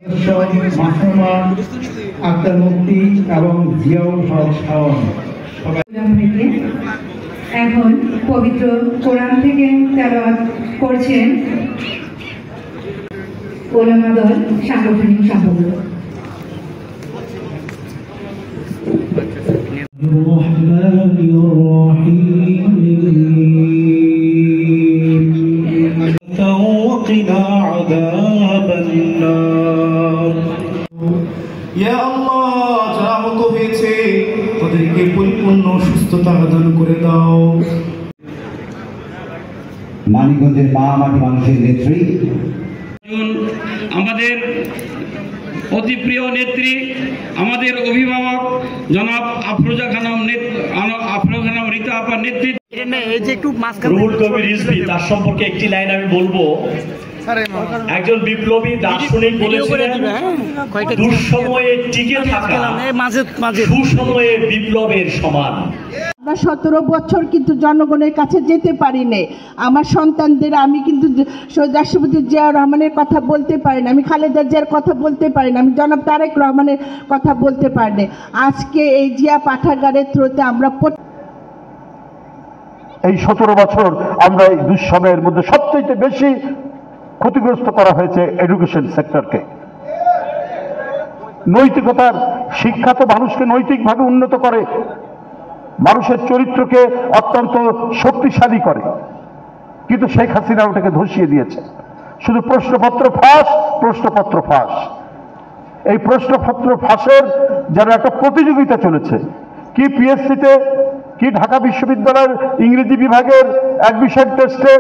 মাহমুমা আক্তার মুফতি এবং জিয়াউল হক শাওন এখন পবিত্র কোরআন থেকে তেলাওয়াত করছেন ওলামা দল সাংগঠনিক সম্পাদক। وقنا عذاب النار يا الله যারা আহত হয়েছে তাদেরকে পরিপূর্ণ সুস্থতা দান করে দাও। মানিকগঞ্জের মাটি মানুষের নেত্রী, আমাদের অতি প্রিয় নেত্রী, আমাদের অভিভাবক জনাব আফরোজা খানম রীতা আপার নেতৃত্বে রুহুল কবির রিজভী, তার সম্পর্কে একটি লাইন আমি বলবো। একজন বিপ্লবী দার্শনিক বলেছিলেন, দুঃসময়ে টিকে থাকা সুসময়ে বিপ্লবের সমান। আমরা 17 বছর কিন্তু জনগণের কাছে যেতে পারি না। আমার সন্তানদের আমি কিন্তু রাষ্ট্রপতি জিয়াউর রহমানের কথা বলতে পারি না, আমি খালেদা জিয়ার কথা বলতে পারি না, আমি জনাব তারেক রহমানের কথা বলতে পারি না। আজকে এই জিয়া পাঠাগারের থ্রুতে আমরা এই 17 বছর আমরা এই দুঃসময়ের মধ্যে সবচেয়ে বেশি ক্ষতিগ্রস্ত করা হয়েছে এডুকেশন সেক্টরকে। নৈতিকতার শিক্ষা তো মানুষকে নৈতিকভাবে উন্নত করে, মানুষের চরিত্রকে অত্যন্ত শক্তিশালী করে, কিন্তু শেখ হাসিনা ওটাকে ধসিয়ে দিয়েছে। শুধু প্রশ্নপত্র ফাঁস। এই প্রশ্নপত্র ফাঁসের যারা একটা প্রতিযোগিতা চলেছে, কি পিএসসিতে, কি ঢাকা বিশ্ববিদ্যালয়ের ইংরেজি বিভাগের অ্যাডমিশন টেস্টে,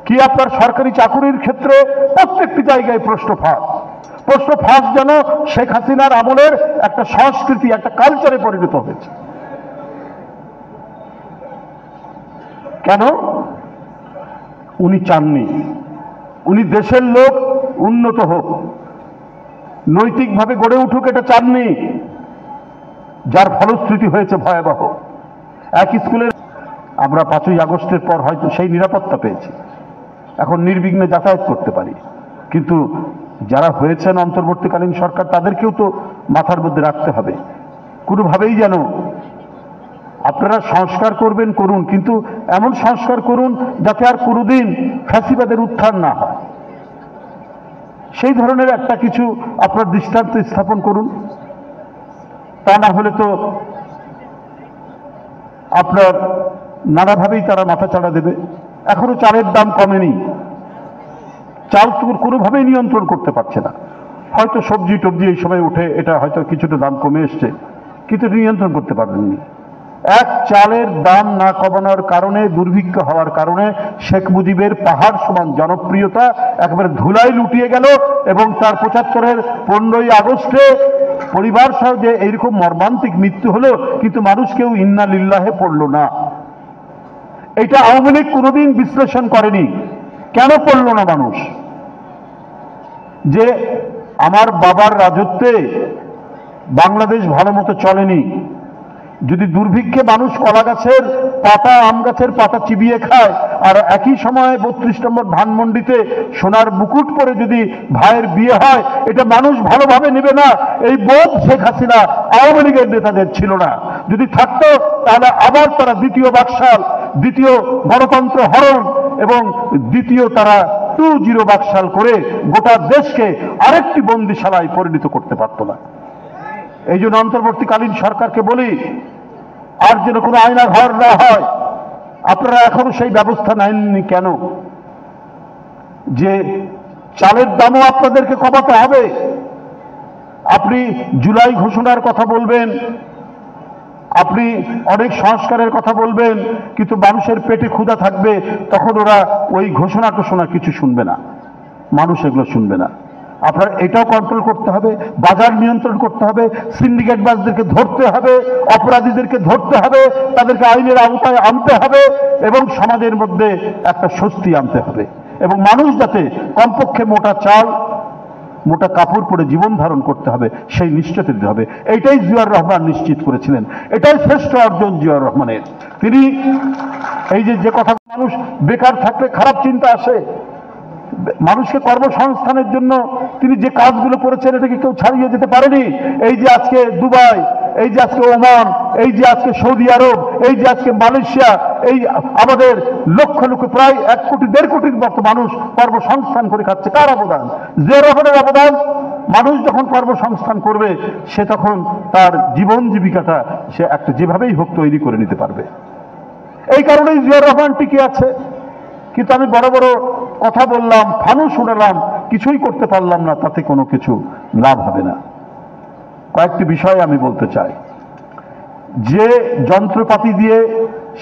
কি আপনার সরকারি চাকুরির ক্ষেত্রে, প্রত্যেকটি জায়গায় প্রশ্ন ফাঁস যেন শেখ হাসিনার আমলের একটা সংস্কৃতি, একটা কালচারে পরিণত হয়েছে। কেন? উনি চাননি, উনি দেশের লোক উন্নত হোক, নৈতিকভাবে গড়ে উঠুক, এটা চাননি, যার ফলশ্রুতি হয়েছে ভয়াবহ। এক স্কুলের আমরা 5ই আগস্টের পর হয়তো সেই নিরাপত্তা পেয়েছি, এখন নির্বিঘ্নে যাতায়াত করতে পারি, কিন্তু যারা হয়েছেন অন্তর্বর্তীকালীন সরকার তাদেরকেও তো মাথার মধ্যে রাখতে হবে। কোনোভাবেই যেন আপনারা সংস্কার করবেন করুন, কিন্তু এমন সংস্কার করুন যাতে আর কোনোদিন ফ্যাসিবাদের উত্থান না হয়। সেই ধরনের একটা কিছু আপনার দৃষ্টান্ত স্থাপন করুন, তা না হলে তো আপনার নানাভাবেই তারা মাথাচাড়া দেবে। এখনো চালের দাম কমেনি, চাল কোনোভাবেই নিয়ন্ত্রণ করতে পারছে না। হয়তো সবজি টবজি এই সময় উঠে, এটা হয়তো কিছুটা দাম কমে এসছে, কিন্তু নিয়ন্ত্রণ করতে পারবেননি। এক চালের দাম না কমানোর কারণে, দুর্ভিক্ষ হওয়ার কারণে শেখ মুজিবের পাহাড় সমান জনপ্রিয়তা একেবারে ধুলায় লুটিয়ে গেল, এবং তার 75-এর 15ই আগস্টে পরিবার সহ যে এইরকম মর্মান্তিক মৃত্যু হলো, কিন্তু মানুষ কেউ ইন্না লিল্লাহে পড়ল না। এটা আওয়ামী লীগ কোনোদিন বিশ্লেষণ করেনি। কেন পড়ল না মানুষ? যে আমার বাবার রাজত্বে বাংলাদেশ ভালো মতো চলেনি। যদি দুর্ভিক্ষে মানুষ কলা গাছের পাতা, আম গাছের পাতা চিবিয়ে খায়, আর একই সময়ে 32 নম্বর ধানমন্ডিতে সোনার মুকুট পরে যদি ভাইয়ের বিয়ে হয়, এটা মানুষ ভালোভাবে নেবে না। এই বোধ শেখ হাসিনা আওয়ামী লীগের নেতাদের ছিল না। যদি থাকতো তাহলে আবার তারা দ্বিতীয় বাকশাল, দ্বিতীয় গণতন্ত্র হরণ এবং দ্বিতীয় তারা 2-0 বাকশাল করে গোটা দেশকে আরেকটি বন্দিশালায় পরিণত করতে পারত না। এই জন্য অন্তর্বর্তীকালীন সরকারকে বলি, আর যেন কোনো আয়না ঘর না হয়। আপনারা এখনো সেই ব্যবস্থা নেননি কেন? যে চালের দামও আপনাদেরকে কমাতে হবে। আপনি জুলাই ঘোষণার কথা বলবেন, আপনি অনেক সংস্কারের কথা বলবেন, কিন্তু মানুষের পেটে ক্ষুধা থাকবে, তখন ওরা ওই ঘোষণা কিছু শুনবে না, মানুষ এগুলো শুনবে না। আপনার এটাও কন্ট্রোল করতে হবে, বাজার নিয়ন্ত্রণ করতে হবে, সিন্ডিকেটবাজদেরকে ধরতে হবে, অপরাধীদেরকে ধরতে হবে, তাদেরকে আইনের আওতায় আনতে হবে, এবং সমাজের মধ্যে একটা স্বস্তি আনতে হবে, এবং মানুষ যাতে কমপক্ষে মোটা চাল, মোটা কাপড় পরে জীবন ধারণ করতে হবে, সেই নিশ্চয়তা দিতে হবে। এইটাই জিয়াউর রহমান নিশ্চিত করেছিলেন, এটাই শ্রেষ্ঠ অর্জন জিয়াউর রহমানের। তিনি এই যে কথা, মানুষ বেকার থাকলে খারাপ চিন্তা আসে, মানুষকে কর্মসংস্থানের জন্য তিনি যে কাজগুলো করেছেন এটাকে কেউ ছাড়িয়ে যেতে পারেনি। এই যে আজকে দুবাই, এই যে আজকে ওমান, এই যে আজকে সৌদি আরব, এই যে আজকে মালয়েশিয়া, এই আমাদের লক্ষ লক্ষ প্রায় 1 কোটি 1.5 কোটির মতো মানুষ কর্মসংস্থান করে খাচ্ছে। কার অবদান? জিয়াউর রহমানের অবদান। মানুষ যখন কর্মসংস্থান করবে সে তখন তার জীবন জীবিকাটা সে একটা যেভাবেই হোক তৈরি করে নিতে পারবে। এই কারণেই জিয়াউর রহমান টিকে আছে। কিন্তু আমি বড় বড় কথা বললাম, ফানুস উড়ালাম, কিছুই করতে পারলাম না, তাতে কোনো কিছু লাভ হবে না। কয়েকটি বিষয় আমি বলতে চাই। যে যন্ত্রপাতি দিয়ে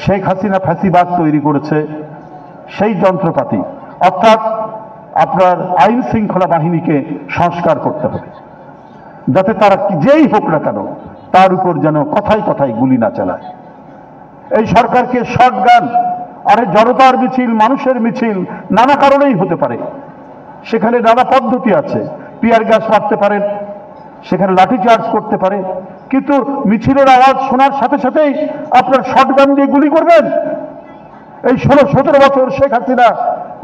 শেখ হাসিনা ফ্যাসিবাদ তৈরি করেছে, সেই যন্ত্রপাতি অর্থাৎ আপনার আইন শৃঙ্খলা বাহিনীকে সংস্কার করতে হবে, যাতে তারা যেই হোক না কেন তার উপর যেন কথায় কথায় গুলি না চালায়। এই সরকারকে শটগান, আরে জনতার মিছিল, মানুষের মিছিল নানা কারণেই হতে পারে, সেখানে নানা পদ্ধতি আছে। টিয়ার গ্যাস মারতে পারেন, সেখানে লাঠিচার্জ করতে পারে, কিন্তু মিছিলের আওয়াজ শোনার সাথে সাথেই আপনার শটগান দিয়ে গুলি করবেন? এই 16-17 বছর শেখ হাসিনা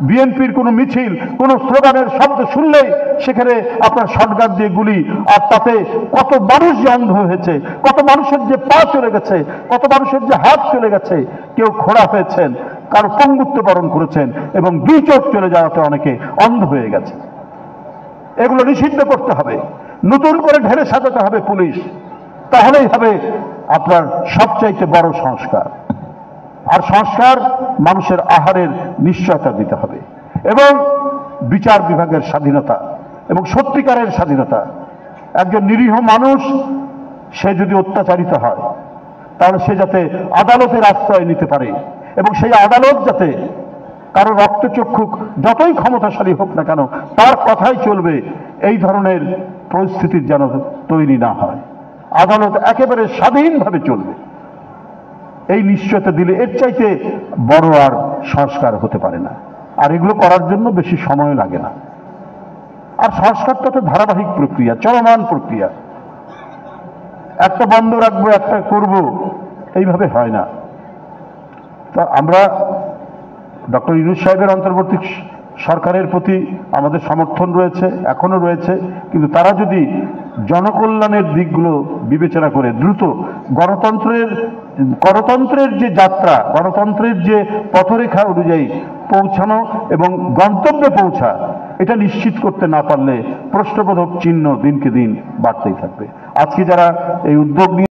বিএনপির কোনো মিছিল, কোনো স্লোগানের শব্দ শুনলেই সেখানে আপনার শটগান দিয়ে গুলি, আর তাতে কত মানুষ যে অন্ধ হয়েছে, কত মানুষের যে পা চলে গেছে, কত মানুষের যে হাত চলে গেছে, কেউ খোড়া হয়েছেন, কারো পঙ্গুত্ব বরণ করেছেন, এবং 2 চোখ চলে যাওয়াতে অনেকে অন্ধ হয়ে গেছে। এগুলো নিষিদ্ধ করতে হবে, নতুন করে ঢেলে সাজাতে হবে পুলিশ, তাহলেই হবে আপনার সবচাইতে বড় সংস্কার। আর সংস্কার মানুষের আহারের নিশ্চয়তা দিতে হবে, এবং বিচার বিভাগের স্বাধীনতা এবং সত্যিকারের স্বাধীনতা। একজন নিরীহ মানুষ সে যদি অত্যাচারিত হয় তাহলে সে যাতে আদালতের আশ্রয় নিতে পারে, এবং সেই আদালত যাতে কারো রক্তচক্ষু যতই ক্ষমতাশালী হোক না কেন তার কথাই চলবে, এই ধরনের পরিস্থিতির যেন তৈরি না হয়। আদালত একেবারে স্বাধীনভাবে চলবে, এই নিশ্চয়তা দিলে এর চাইতে বড় আর সংস্কার হতে পারে না। আর এগুলো করার জন্য বেশি সময় লাগে না। আর সংস্কারটা তো ধারাবাহিক প্রক্রিয়া, চলমান প্রক্রিয়া। একটা বন্ধ রাখবো, একটা করব, এইভাবে হয় না। তা আমরা ডক্টর ইউনূস সাহেবের অন্তর্বর্তী সরকারের প্রতি আমাদের সমর্থন রয়েছে, এখনো রয়েছে, কিন্তু তারা যদি জনকল্যাণের দিকগুলো বিবেচনা করে দ্রুত গণতন্ত্রের যে যাত্রা, গণতন্ত্রের যে পথরেখা অনুযায়ী পৌঁছানো এবং গন্তব্যে পৌঁছা, এটা নিশ্চিত করতে না পারলে প্রশ্নবোধক চিহ্ন দিনকে দিন বাড়তেই থাকবে। আজকে যারা এই উদ্যোগ নিয়ে